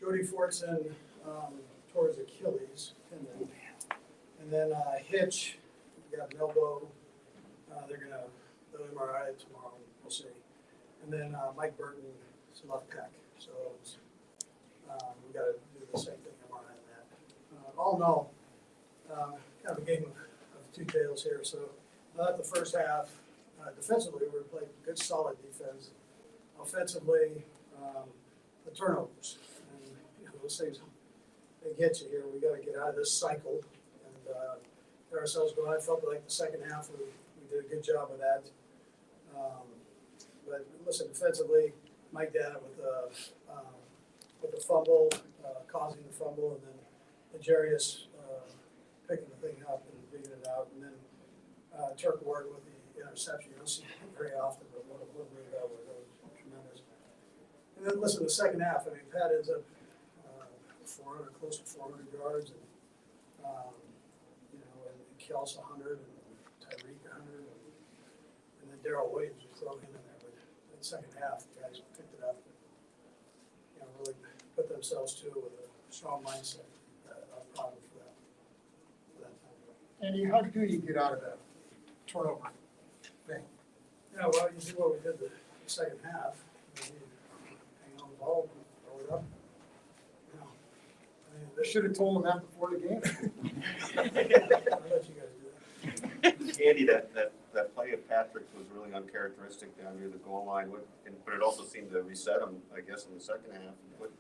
Cody Fortson tore his Achilles tendon, and then Hitch got an elbow. They'll MRI it tomorrow. We'll see. And then Mike Burton is left pec. So we got to do the same thing MRI on that. All in all, kind of a game of two tails here. So the first half, defensively, we played good, solid defense. Offensively, the turnovers. And those things, they get you here. We got to get out of this cycle and get ourselves going. I felt like the second half we did a good job of that. But listen, defensively, Mike Dana with the fumble, causing the fumble, and then Jarius picking the thing up and digging it out, and then Turk Ward with the interception. You don't see it very often, but what a move that was. That was tremendous. And then listen, the second half, I mean, Pat ends up 400, close to 400 yards, and and Kels 100, and Tyreek 100, and then Darrell Williams was thrown in there. But in the second half, the guys picked it up, and, really put themselves to it with a strong mindset. I'm proud of them for that time. Andy, how do you get out of that turnover thing? Yeah, well, you see what we did the second half. Hang on the ball, throw it up. They should have told them that before the game. I'll let you guys do that. Andy, that play of Patrick's was really uncharacteristic down near the goal line, but it also seemed to reset him, I guess, in the second half. What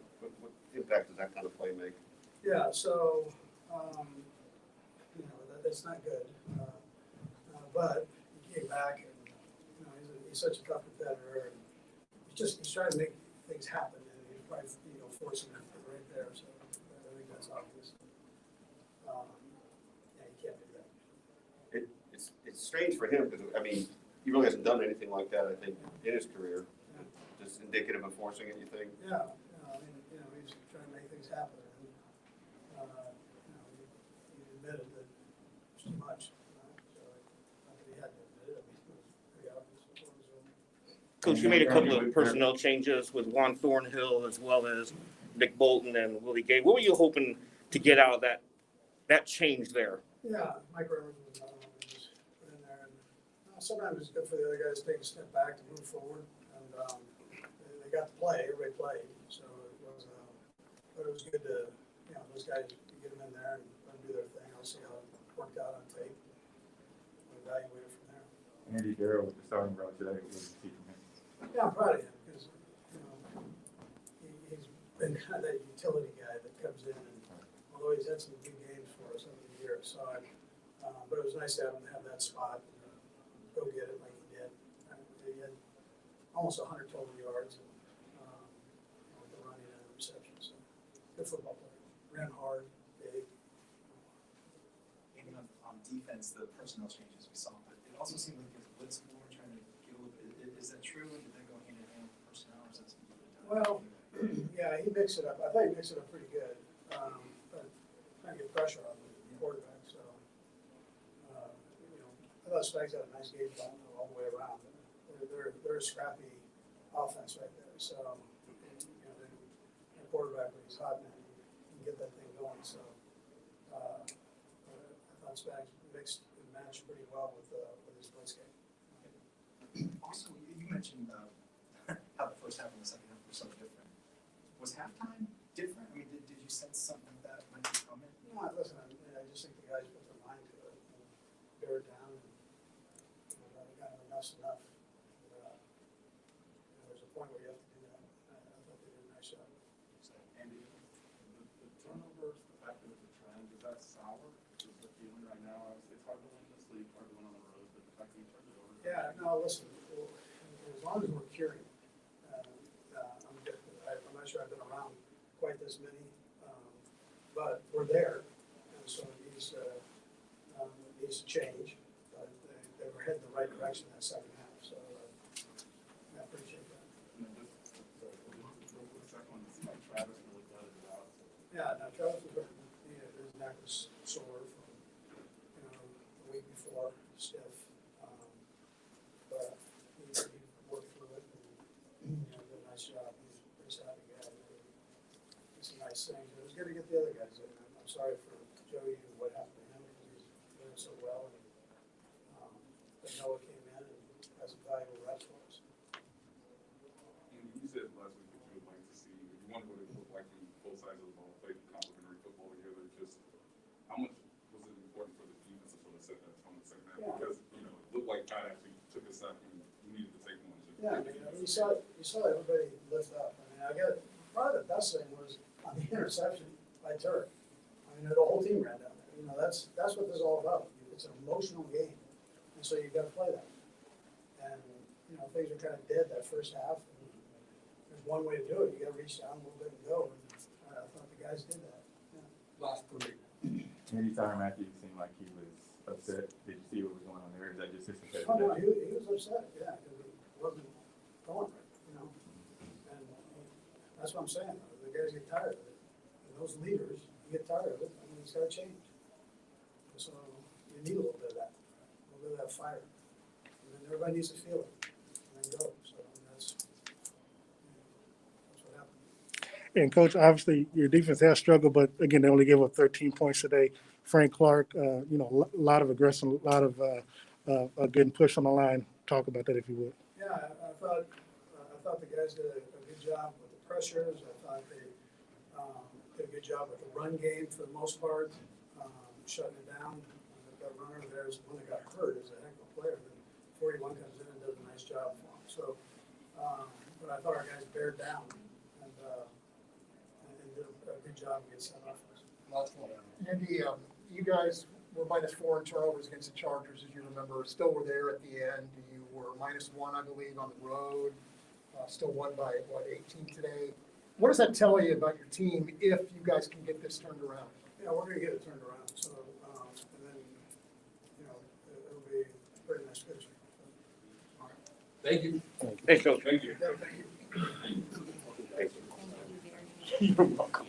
impact does that kind of play make? Yeah, so, that's not good. But he came back, and, he's such a tough competitor, and he's trying to make things happen, and he's probably, forcing it right there, so I think that's obvious. You can't do that. It's strange for him because, I mean, he really hasn't done anything like that, I think, in his career. Yeah. Just indicative of forcing it, you think? Yeah, he's trying to make things happen. And, he admitted that it's too much. So not that he had to admit it. I mean, it was pretty obvious. Coach, you made a couple of personnel changes with Juan Thornhill as well as Nick Bolton and Willie Gay. What were you hoping to get out of that change there? Yeah, Mike Rivers was another one that was put in there. And sometimes it's good for the other guys to take a step back to move forward. And they got to play. Everybody played. So but it was good to, those guys, to get them in there and let them do their thing. I'll see how it worked out on tape. We'll evaluate it from there. Andy Darrow with the starting row today. What did you see from him? Yeah, I'm proud of him because, he's been kind of that utility guy that comes in, and although he's had some big games for us over the years, so but it was nice to have that spot and go get it like he did. He had almost 100 total yards and, with the running and the reception. So good football player. Ran hard, big. Maybe on defense, the personnel changes we saw, but it also seemed like his blitz more trying to get a little bit. Is that true? Did that go hand in hand with personnel, or is that something really done? Well, yeah, he mixed it up. I thought he mixed it up pretty good, but trying to get pressure on the quarterback. So, I thought Spags had a nice game plan all the way around. They're a scrappy offense right there. So, the quarterback, when he's hot, man, he can get that thing going. So, I thought Spags mixed and matched pretty well with his blitz game. Also, you mentioned how the first half and the second half were so different. Was halftime different? I mean, did you sense something that might be coming? No, listen, I just think the guys put their mind to it and bear it down. And, enough's enough. There's a point where you have to do that. I thought they did a nice job. Andy, the turnovers, the fact that it's a trend, is that sour? Is the feeling right now? It's hard to win this league, hard to win on the road, but the fact that you turned it over. Yeah, no, listen, as long as we're curing, I'm good. I'm not sure I've been around quite this many, but we're there, and so it needs to change. But they were heading the right direction that second half, so I appreciate that. And then just the second one, it seemed like Travis really got it out. Yeah, no, Travis was hurt. His neck was sore from the week before, stiff. But he worked through it and did a nice job. He's a pretty savvy guy. He's a nice things. It was good to get the other guys in. I'm sorry for Joey and what happened to him because he's doing so well. And, but Noah came in and has a valuable rep for us. And you said last week that you would like to see, you wonder what it looked like when both sides of the ball played complementary football together. Just how much was it important for the defense to sort of set that tone in the second half? Yeah. Because, you know, it looked like Pat actually took a step and you needed to take one. Yeah, I mean, you saw everybody lift up. I mean, I got probably the best thing was on the interception by Turk. I mean, the whole team ran down there. You know, that's what this is all about. It's an emotional game, and so you got to play that. And you know, things are kind of dead that first half. And there's one way to do it. You got to reach down a little bit and go. And I thought the guys did that. Yeah. Last 3. Andy Tyler Matthews seemed like he was upset. Did you see what was going on there? Is that just his Oh, no, competitive? he was upset. Yeah, because it wasn't going right. You know, and that's what I'm saying. The guys get tired of it. And those leaders get tired of it. I mean, it's got to change. And so you need a little bit of that, a little bit of that fire. And then everybody needs to feel it and then go. So that's what happened. And coach, obviously your defense has struggled, but again, they only gave up 13 points today. Frank Clark, a lot of aggression, a lot of getting pushed on the line. Talk about that if you would. Yeah, I thought the guys did a good job with the pressures. I thought they did a good job with the run game for the most part, shutting it down. That runner there is the one that got hurt, is a heck of a player. Then 41 comes in and does a nice job for him. So, but I thought our guys bared down and did a good job against that offense. Last one. Andy, you guys were -4 in turnovers against the Chargers, as you remember. Still were there at the end. You were -1, I believe, on the road. Still won by, 18 today. What does that tell you about your team if you guys can get this turned around? Yeah, we're going to get it turned around. So, and then, it'll be a pretty nice picture. Thank you. Thanks, Coach. Thank you. Yeah, thank you. You're welcome.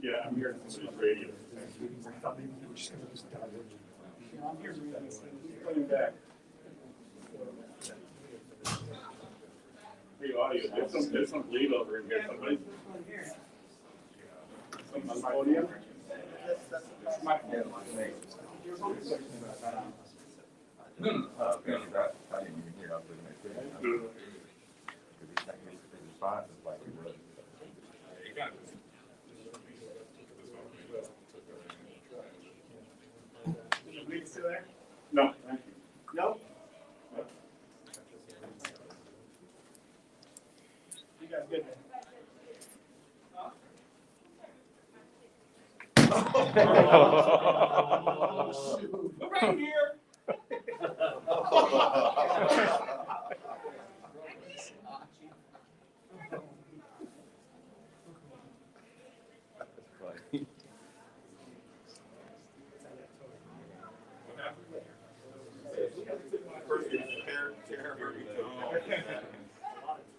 Yeah, I'm here to see radio. Coming back. Hey, audio, there's some bleed over in here. Somebody. Some on the podium. My No. I didn't even hear. I was looking at it. Because he's not making the responses like he was. You got it. Still there? No, thank you. No? You guys good? Right here.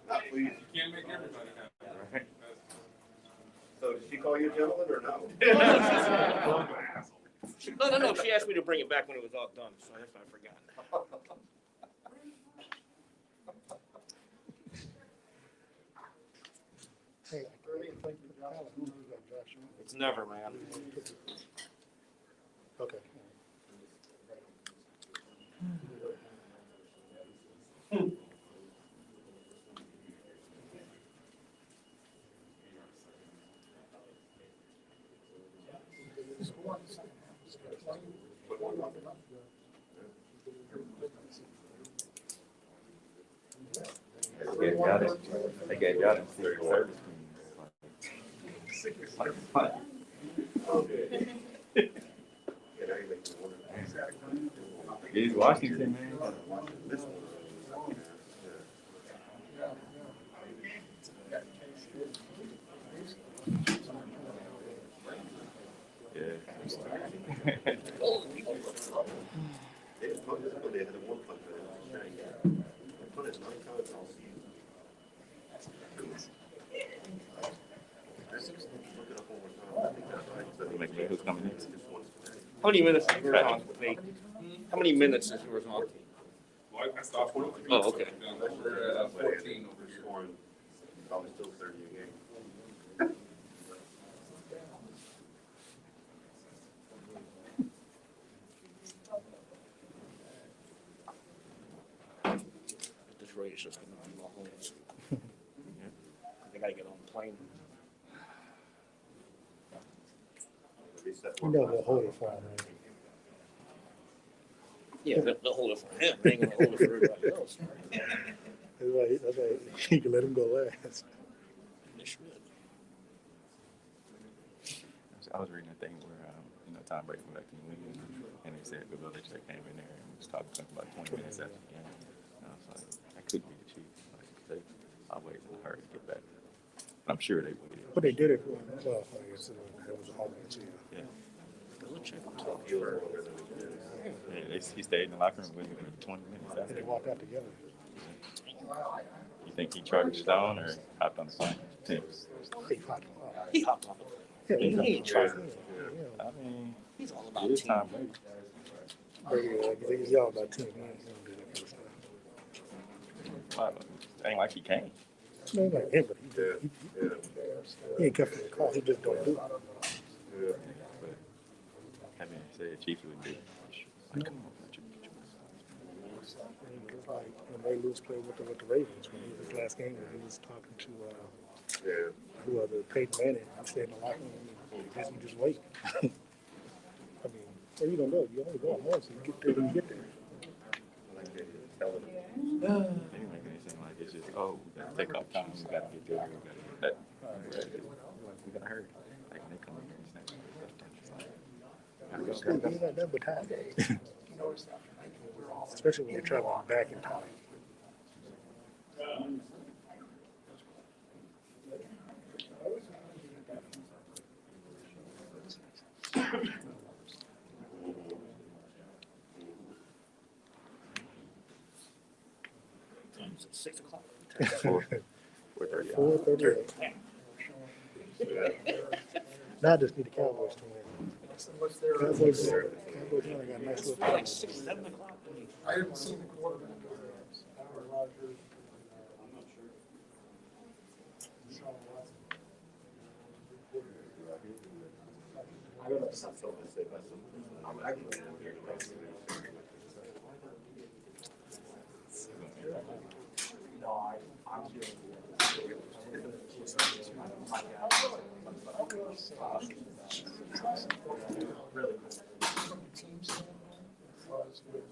Not pleased. You can't make everybody happy. So did she call you a gentleman or no? No. She asked me to bring it back when it was all done, so that's why I forgot. Hey, thank you. It's never, man. Okay. They gave y'all them Secret Service Yeah, now you make me wonder. He's Washington, man. This one. Yeah. Yeah. They had one punt, but punt is 9 times all season. Look it up one more time. I think that's right. So Make me who's coming in. just once today. How many minutes is yours on, Nate? How many minutes is yours on? Well, I stopped. Oh, okay. We're at 14 over here. Scoring probably still 30 a game. This race is going to be Mahomes. They got to get on the plane. Reset You know they'll hold it for him, man. Yeah, they'll hold it for him. They ain't going to hold it for everybody else. That's why you can let him go last. They should. I was reading a thing where, Tom Brady went back to New England, and they said the village that came in there and was talking about 20 minutes after the game. And I was like, that could be the Chiefs. Like, I'll wait in a hurry to get back. I'm sure they would. But they did it for him. Well, I guess it was a offense, yeah. Yeah, he stayed in the locker room with him for 20 minutes And after. they walked out together. You think he charged Stone or hopped on the plane? He hopped off. He hopped off. Yeah, He ain't trying. I mean, He's all it about is team. Tom Brady. Brady, he's all about team. He don't do that kind of stuff. Well, it ain't like he came. No, not him, but he ain't kept in the call. He just don't do it. But having said Chiefs would do it. Like, come on, Like when Ray Lewis played with the Ravens, when he was his last game, he was talking to whoever, Peyton Manning. He stayed in the locker room and you just wait. I mean, well, you don't know. You only go on once. You get there when you get there. They didn't make it seem like it's just, oh, we gotta take our time, we gotta get there, we gotta get that. We gotta hurry. Like when they come in here and snap stuff, it's like, He's not done but time. Especially when you're traveling back in time. It's at 6 o'clock. 4:30. 4:38. Now I just need the Cowboys to win. What's their, Cowboys only got a nice little. Like 6, 7 o'clock. I haven't seen the quarterback. Teams was with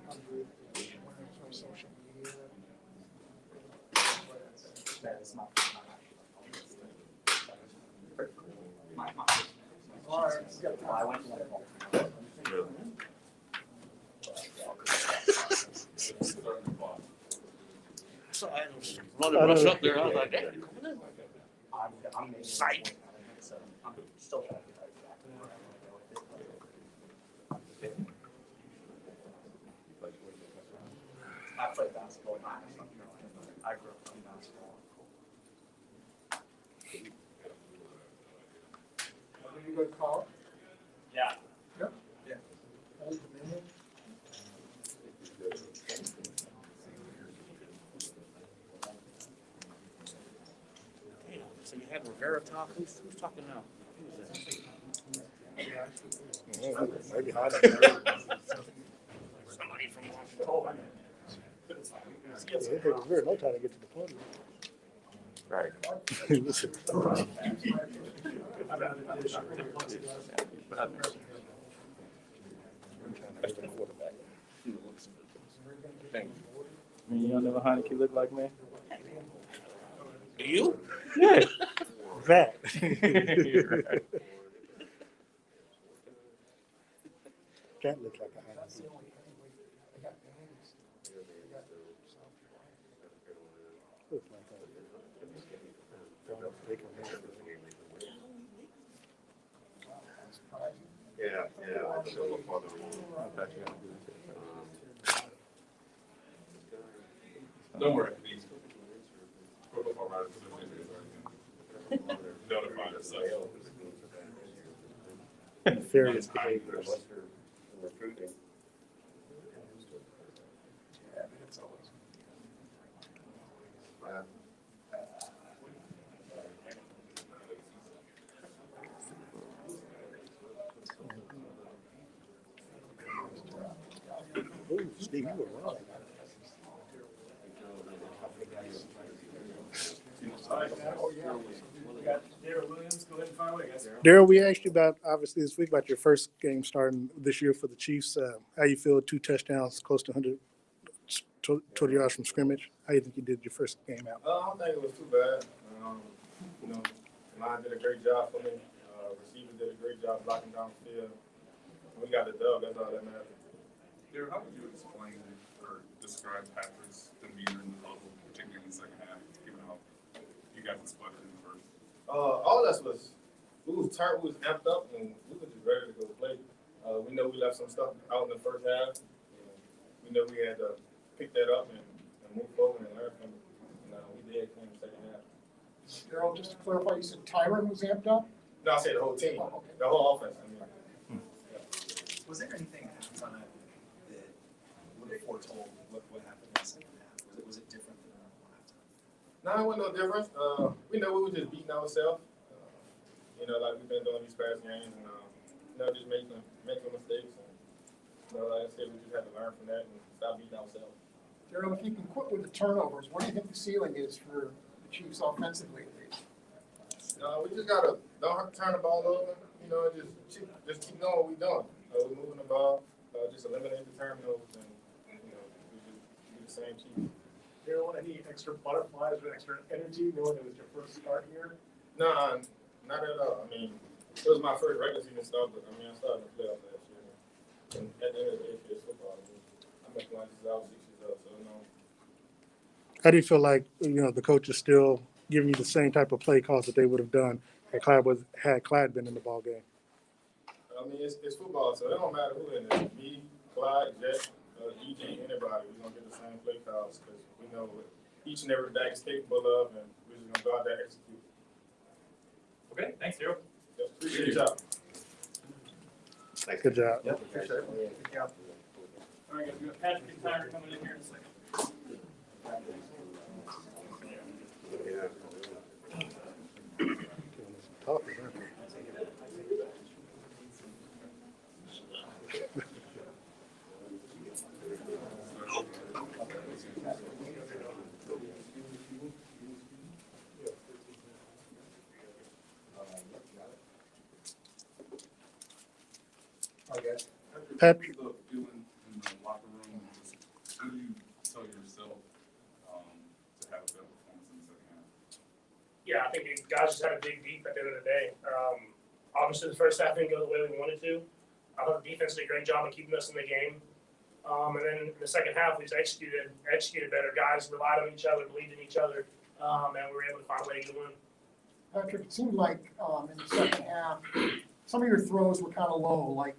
100 on social media. That is not. All right, you got I went to Really? So I was running rush up there. I was like, hey, come in. I'm Psych. So I'm still trying to get I played basketball. I grew up playing basketball. you go to college? Yeah. Yep. Yeah. Old Dominion. Damn, so you had Rivera talk. Who's talking now? Who's that? Maybe harder. Somebody from Washington. Yeah, it takes very no time to get to the podium. Right. Listen. But I think Best quarterback. Thank you. I mean, you don't know what Heineke look like, man? Do you? Yeah. That. That looks like a Heineke. Looks like a Yeah, I think they'll look farther along. Don't worry, these pro football writers are notified us. So. Nefarious Recruiting. Yeah, but it's always. Yeah. Steve, you were wrong. Daryl, we asked you about, obviously, this week about your first game starting this year for the Chiefs. How you feel, 2 touchdowns, close to 100 total yards from scrimmage? How you think you did your first game out? I don't think it was too bad. Line did a great job for me. Receiver did a great job blocking down the field. We got the dub. That's all that matters. Darryl, how would you explain or describe Patrick's demeanor in the huddle, particularly in the second half, given how you guys had split in the first? All of us we was turned, we was amped up, and we were just ready to go play. We know we left some stuff out in the first half. We know we had to pick that up and move forward and learn from it. And we did in the second half. Daryl, just to clarify, you said Tyron was amped up? No, I said the whole team, Oh, okay. the whole offense. Was there anything at halftime that would have foretold what happened in the second half? Was it different than normal halftime? No, it wasn't no difference. We know we were just beating ourselves. Like we've been doing these past games, and just making mistakes. And like I said, we just have to learn from that and stop beating ourselves. Daryl, if you can quit with the turnovers, what do you think the ceiling is for the Chiefs offensively at least? We just gotta don't turn the ball over. And just keep doing what we're doing. We're moving the ball, just eliminate the turnovers, and we just do the same team. Daryl, any extra butterflies or extra energy knowing it was your first start here? No, not at all. I mean, it was my first regular season start, but I started in the playoffs last year. And at the end of the day, it's football. I'm making like this out 6 years old, so no. How do you feel like, the coach is still giving you the same type of play calls that they would have done had Clyde been in the ball game? I mean, it's football, so it don't matter who in it. Me, Clyde, Jet, EJ, anybody, we're going to get the same play calls because we know what each and every back is capable of, and we're just going to go out there and execute. Okay, thanks, Daryl. Yep, appreciate your job. Thanks. Good job. Yep, appreciate it. All right, guys, we got Patrick and Tyler coming in here in a second. Yeah. Pat, The feeling in the locker room, just what do you tell yourself to have a better performance in the second half? Yeah, I think the guys just had a dig deep at the end of the day. Obviously, the first half didn't go the way we wanted to. I thought the defense did a great job of keeping us in the game. And then in the second half, we just executed better. Guys relied on each other, believed in each other, and we were able to find a way to win. Patrick, it seemed like in the second half, some of your throws were kind of low, like,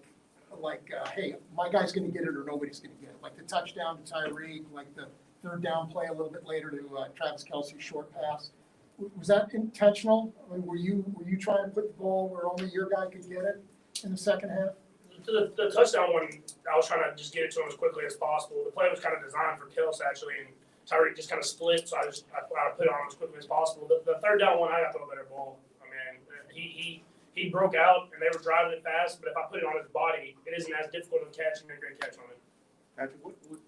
hey, my guy's going to get it or nobody's going to get it. Like the touchdown to Tyreek, like the third down play a little bit later to Travis Kelce's short pass. Was that intentional? I mean, were you trying to put the ball where only your guy could get it in the second half? The touchdown one, I was trying to just get it to him as quickly as possible. The play was kind of designed for Kels, actually, and Tyreek just kind of split, so I put it on as quickly as possible. The third down one, I got to throw a better ball. I mean, he broke out, and they were driving it fast, but if I put it on his body, it isn't as difficult of a catch, and a great catch on it. Patrick, what can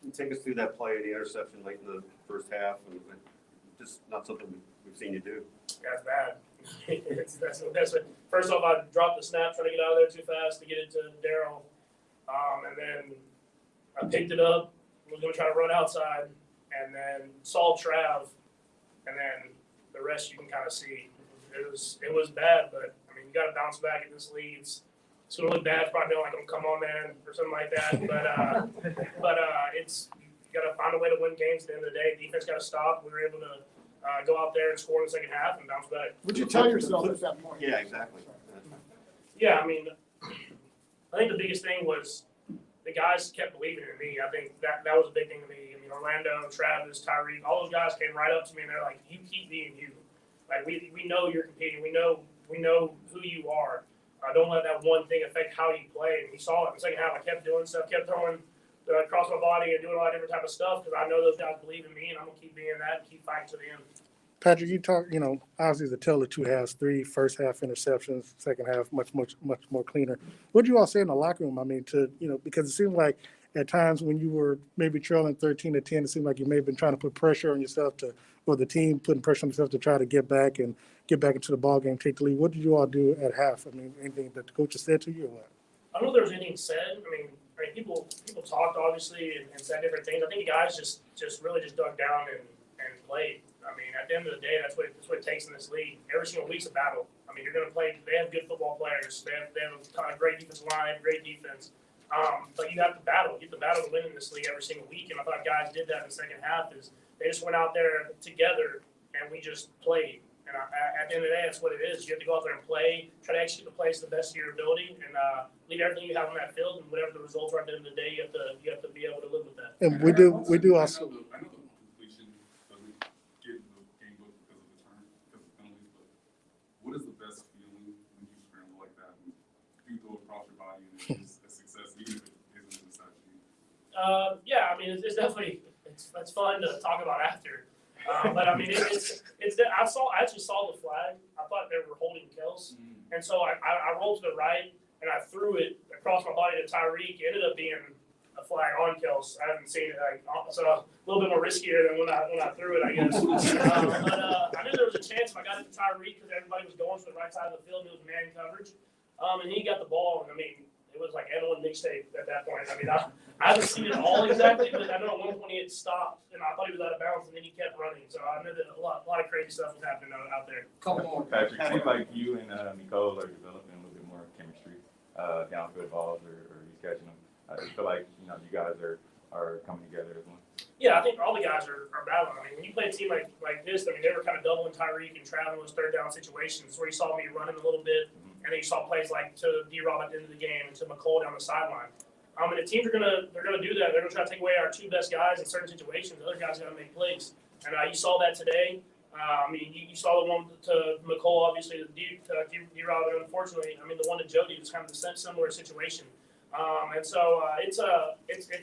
you take us through that play, the interception late in the first half, and just not something we've seen you do? That's bad. That's it. First off, I dropped the snap trying to get out of there too fast to get it to Daryl. And then I picked it up, was going to try to run outside, and then saw Trav, and then the rest you can kind of see. It was bad, but I mean, you got to bounce back in this league. It's going to look bad. It's probably like, come on, man, or something like that. But it's you got to find a way to win games at the end of the day. Defense got to stop. We were able to go out there and score in the second half and bounce back. Would you tell yourself at that point? Yeah, exactly. Yeah, I mean, I think the biggest thing was the guys kept believing in me. I think that was a big thing to me. I mean, Orlando, Travis, Tyreek, all those guys came right up to me and they're like, "You keep being you. Like we know you're competing. We know who you are. Don't let that one thing affect how you play." And we saw it in the second half. I kept doing stuff, kept throwing across my body and doing a lot of different type of stuff because I know those guys believe in me, and I'm gonna keep being that and keep fighting to the end. Patrick, you talk, obviously the tale of two halves, 3 first half interceptions, second half much more cleaner. What did you all say in the locker room? I mean, because it seemed like at times when you were maybe trailing 13-10, it seemed like you may have been trying to put pressure on yourself or the team putting pressure on themselves to try to get back into the ball game, take the lead. What did you all do at half? I mean, anything that the coaches said to you or what? I don't know if there was anything said. I mean, people talked obviously and said different things. I think the guys just really just dug down and played. I mean, at the end of the day, that's what it takes in this league. Every single week's a battle. I mean, you're going to play. They have good football players. They have a great defensive line, great defense. But you have to battle. You have to battle to win in this league every single week. And I thought guys did that in the second half. Is they just went out there together and we just played. And at the end of the day, that's what it is. You have to go out there and play, try to execute the plays to the best of your ability, and leave everything you have on that field. And whatever the results are at the end of the day, you have to be able to live with that. And we do also. I know the completion doesn't get in the game book because of the turn, because of penalties, but what is the best feeling when you scramble like that and you throw across your body and it's a success, even if it isn't inside you? Yeah, I mean, it's definitely it's fun to talk about after. But I mean, I actually saw the flag. I thought they were holding Kels, and so I rolled to the right and I threw it across my body to Tyreek. It ended up being a flag on Kels. I haven't seen it, so a little bit more riskier than when I threw it, I guess. But I knew there was a chance if I got it to Tyreek because everybody was going to the right side of the field and it was man coverage. And he got the ball, and I mean, it was like Edelman mixtape at that point. I mean, I haven't seen it all exactly, but I know at one point it stopped, and I thought he was out of bounds, and then he kept running. So I know that a lot of crazy stuff was happening out there. Couple more. Patrick, seems like you and Nicole are developing a little bit more chemistry, downfield balls or he's catching them. I feel like you guys are coming together as one. Yeah, I think all the guys are battling. I mean, when you play a team like this, I mean, they were kind of doubling Tyreek and traveling those third down situations where you saw me running a little bit, and then you saw plays like to D-Rob at the end of the game and to McCall down the sideline. And the teams are gonna do that. They're gonna try to take away our two best guys in certain situations. The other guys got to make plays, and you saw that today. I mean, you saw the one to McCall, obviously, to D-Rob, and unfortunately, I mean, the one to Jody was kind of the similar situation. And so it's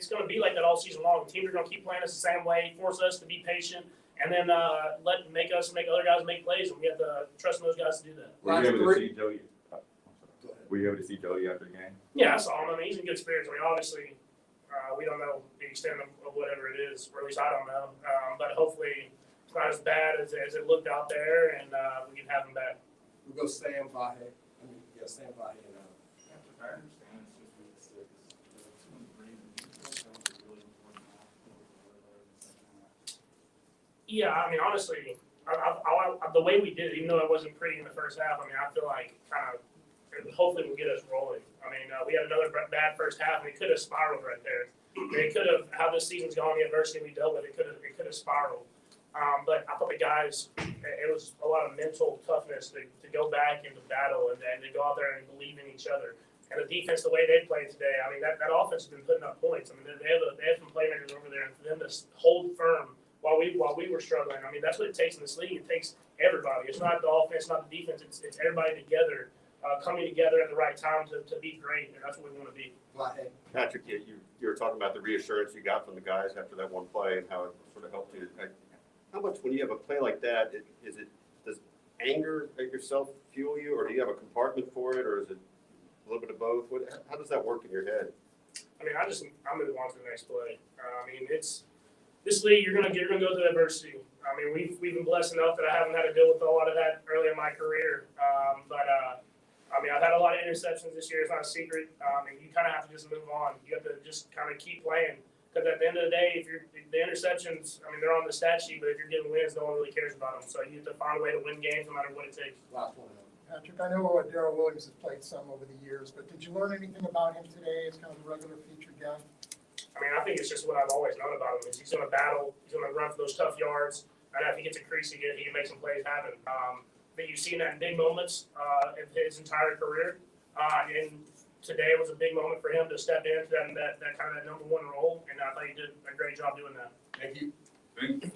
going to be like that all season long. The teams are going to keep playing us the same way, force us to be patient, and then make other guys make plays, and we have to trust those guys to do that. Were you able to see Jody? Were you able to see Jody after the game? Yeah, I saw him. I mean, he's in good spirits. I mean, obviously, we don't know the extent of whatever it is, or at least I don't know. But hopefully, it's not as bad as it looked out there, and we can have him back. We'll go Sam Vahe. Sam Vahe. I understand it's just the 2 and 3 are really important. Yeah, I mean, honestly, the way we did it, even though it wasn't pretty in the first half, I mean, I feel like hopefully will get us rolling. I mean, we had another bad first half, and it could have spiraled right there. It could have, how this season's gone, the adversity we dealt with, it could have spiraled. But I thought the guys, it was a lot of mental toughness to go back into battle and to go out there and believe in each other. And the defense, the way they played today, I mean, that offense has been putting up points. I mean, they have some playmakers over there, and for them to hold firm while we were struggling, I mean, that's what it takes in this league. It takes everybody. It's not the offense, not the defense. It's everybody together, coming together at the right time to be great, and that's what we want to be. Patrick, you were talking about the reassurance you got from the guys after that one play and how it sort of helped you. How much, when you have a play like that, does anger at yourself fuel you, or do you have a compartment for it, or is it a little bit of both? How does that work in your head? I mean, I'm moving on to the next play. I mean, it's this league. You're gonna go through adversity. I mean, we've been blessed enough that I haven't had to deal with a lot of that early in my career. I mean, I've had a lot of interceptions this year. It's not a secret. And you kind of have to just move on. You have to just kind of keep playing. Because at the end of the day, the interceptions, I mean, they're on the stat sheet, but if you're getting wins, no one really cares about them. So you have to find a way to win games no matter what it takes. Last one. Patrick, I know Darrell Williams has played some over the years, but did you learn anything about him today as kind of a regular featured guy? I mean, I think it's just what I've always known about him. Is he's going to battle. He's going to run for those tough yards. And if he gets a crease, he can make some plays happen. But you've seen that in big moments in his entire career. And today was a big moment for him to step into that kind of number one role. And I thought he did a great job doing that. Thank you. Thank you.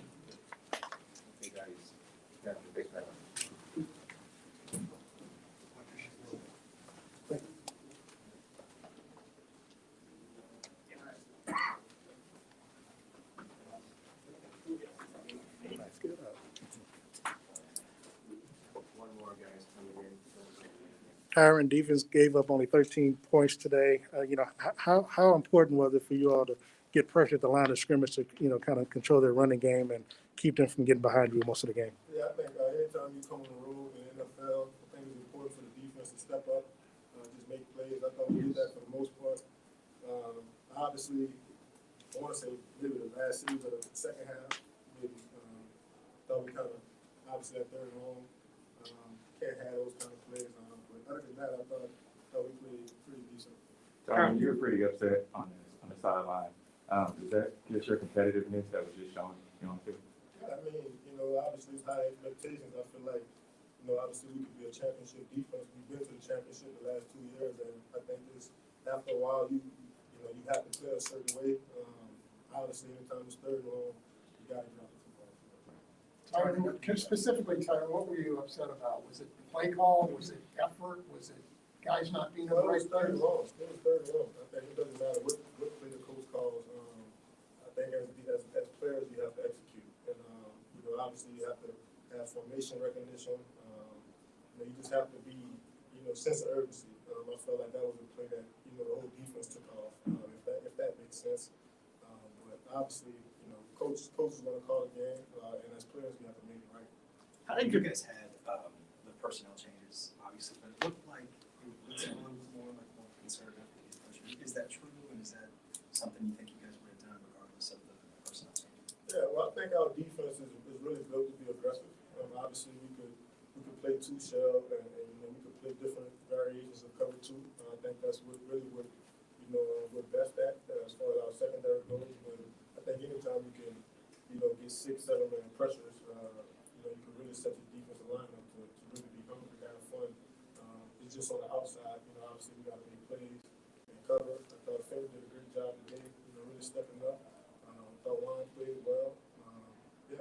Tyron, defense gave up only 13 points today. How important was it for you all to get pressure at the line of scrimmage to, kind of control their running game and keep them from getting behind you most of the game? Yeah, I think anytime you come on the road in the NFL, I think it's important for the defense to step up, just make plays. I thought we did that for the most part. Obviously, I want to say maybe the last season or the second half, maybe thought we kind of obviously that third and long can't have those kind of plays. But other than that, I thought we played pretty decent. John, you were pretty upset on the sideline. Does that get your competitiveness that was just shown on the field? Yeah, I mean, obviously it's high expectations. I feel like, obviously we could be a championship defense. We've been to the championship the last 2 years, and I think this after a while you have to play a certain way. Obviously, anytime it's third and long, you got to drop the football. Tyron, specifically, Tyron, what were you upset about? Was it the play call? Was it effort? Was it guys not being in the Well, it right was third and place? long. It was third and long. I think it doesn't matter what play the coach calls. I think as players you have to execute, and obviously you have to have formation recognition. You just have to be sense of urgency. I felt like that was a play that the whole defense took off. If that makes sense. But obviously coaches want to call the game, and as players we have to make it right. How did you guys had the personnel changes, obviously, but it looked like it was more conservative. Is that true, and is that something you think you guys would have done regardless of the personnel changes? Yeah, well, I think our defense is really built to be aggressive. Obviously, we could play two shell, and we could play different variations of cover two. I think that's what we're best at as far as our secondary goes. But I think anytime you can get 6-7 man pressures, you can really set your defensive line up to really be hungry, have fun. It's just on the outside. Obviously we got to make plays and cover. I thought Field did a great job today. Really stepping up. I thought Juan played well.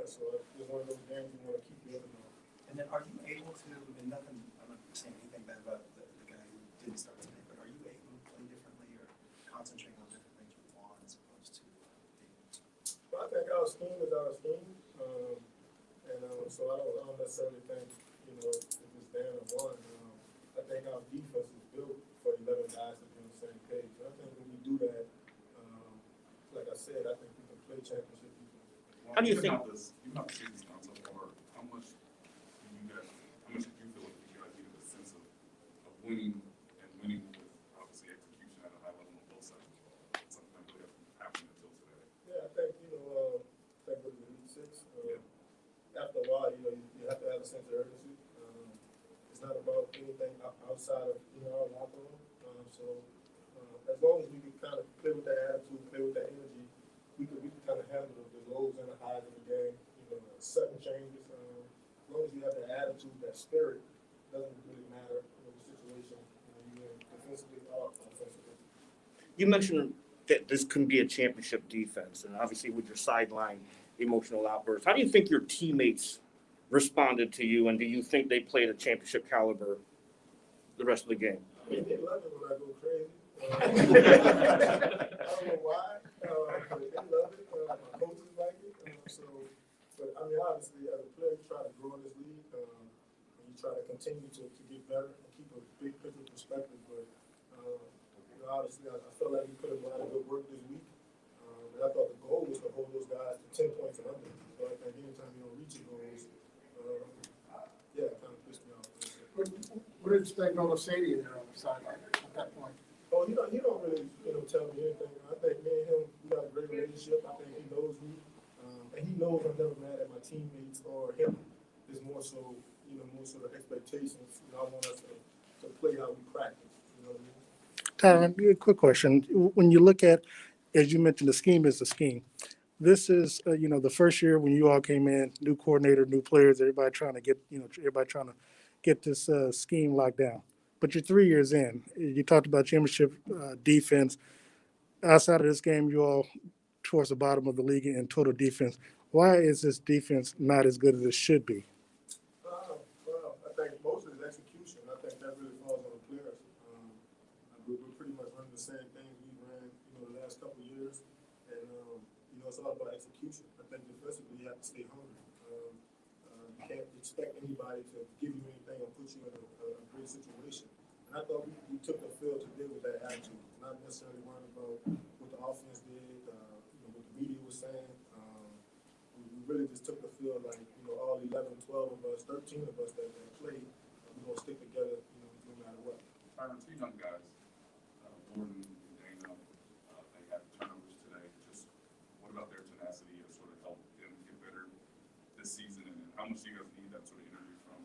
So it's one of those games you want to keep building on. And then are you able to, and nothing, I'm not saying anything bad about the guy who didn't start today, but are you able to play differently or concentrate on different things with Juan as opposed to David? Well, I think our scheme is our scheme. So I don't necessarily think, if it's Dan or one. I think our defense is built for 11 guys to be on the same page. And I think when we do that, like I said, I think we can play championship defense. How do you think? Even though the season's gone so far, how much do you feel like you guys needed a sense of winning and winning with obviously execution at a high level on both sides? Something that really hasn't happened until today. Yeah, I think, I think with the Elite Six, after a while, you have to have a sense of urgency. It's not about anything outside of, our locker room. As long as we can kind of play with that attitude, play with that energy, we can kind of handle the lows and the highs of the game, sudden changes. As long as you have that attitude, that spirit, doesn't really matter, the situation, you defensively or offensively. You mentioned that this can be a championship defense, and obviously with your sideline emotional outbursts, how do you think your teammates responded to you, and do you think they played a championship caliber the rest of the game? I mean, they love it when I go crazy. I don't know why, but they love it. My coaches like it. But I mean, obviously, as a player, you try to grow in this league, and you try to continue to get better and keep a big picture perspective. But obviously, I felt like we put in a lot of good work this week. But I thought the goal was to hold those guys to 10 points and under. So I think anytime you don't reach your goals, it kind of pissed me off. What did Spagnuolo say to you there on the sideline at that point? Oh, he don't really, tell me anything. I think me and him, we got a great relationship. I think he knows me, and he knows I'm never mad at my teammates or him. It's more so, more sort of expectations. I want us to play how we practice. You know what I mean? Tyron, a quick question. When you look at, as you mentioned, the scheme is the scheme, this is, the first year when you all came in, new coordinator, new players, everybody trying to get this scheme locked down. But you're 3 years in. You talked about championship defense. Outside of this game, you all towards the bottom of the league in total defense. Why is this defense not as good as it should be? Well, I think most of it is execution. I think that really falls on the players. We're pretty much running the same thing we ran, the last couple of years, and it's all about execution. I think defensively you have to stay hungry. You can't expect anybody to give you anything or put you in a great situation. And I thought we took the field to deal with that attitude, not necessarily worrying about what the offense did, what the media was saying. We really just took the field like, all 11, 12 of us, 13 of us that played, we're going to stick together, no matter what. Tyron, two young guys, Gordon and Dana, they had turnovers today. Just what about their tenacity to sort of help them get better this season? And how much do you guys need that sort of energy from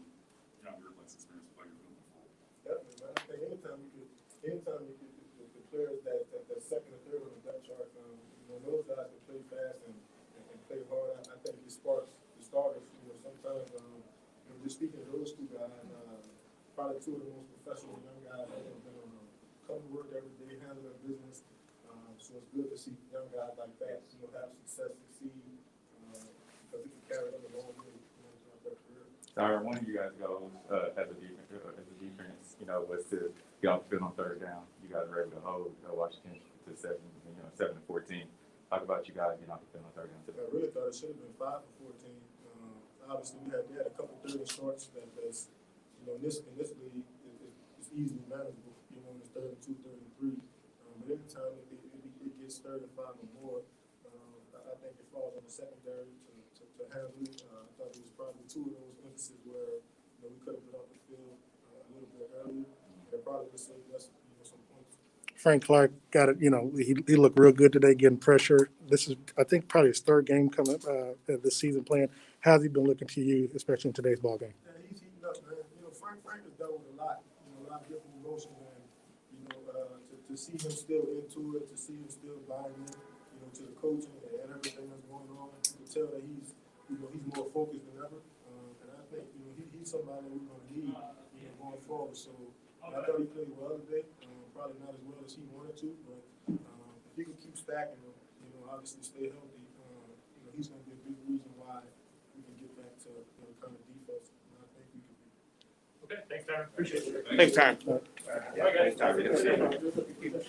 younger, less experienced players moving forward? Definitely, man. I think anytime we get the players that second or third on the depth chart, those guys can play fast and play hard. I think it sparks the starters. Sometimes, just speaking of those two guys, probably two of the most professional young guys that have been come to work every day, handle their business. So it's good to see young guys like that, have success, succeed, because it can carry them a long way, throughout their career. Sorry, one of you guys goes as a defense, was to get off the field on third down. You guys were able to hold Washington to 7 to 14. Talk about you guys getting off the field on third down today. I really thought it should have been 5 for 14. Obviously, we had a couple third and shorts that's, in this league, it's easily manageable. When it's 3rd and 2, 3rd and 3. But every time it gets 3rd and 5 or more, I think it falls on the secondary to handle it. I thought it was probably two of those instances where we could have been off the field a little bit earlier. It probably would save us some points. Frank Clark got it. He looked real good today, getting pressure. This is, I think, probably his third game coming this season playing. How's he been looking to you, especially in today's ball game? Yeah, he's heating up, man. Frank has dealt with a lot of different emotions, and to see him still into it, to see him still buying in, to the coaching and everything that's going on, you can tell that he's more focused than ever. And I think he's somebody that we're going to need going forward. So I thought he played well today. Probably not as well as he wanted to, but if he can keep stacking them, obviously stay healthy, he's going to be a big reason why we can get back to the kind of defense I think we can be. Okay, thanks, Tyron. Appreciate it. Thanks, Tyron. All right, guys.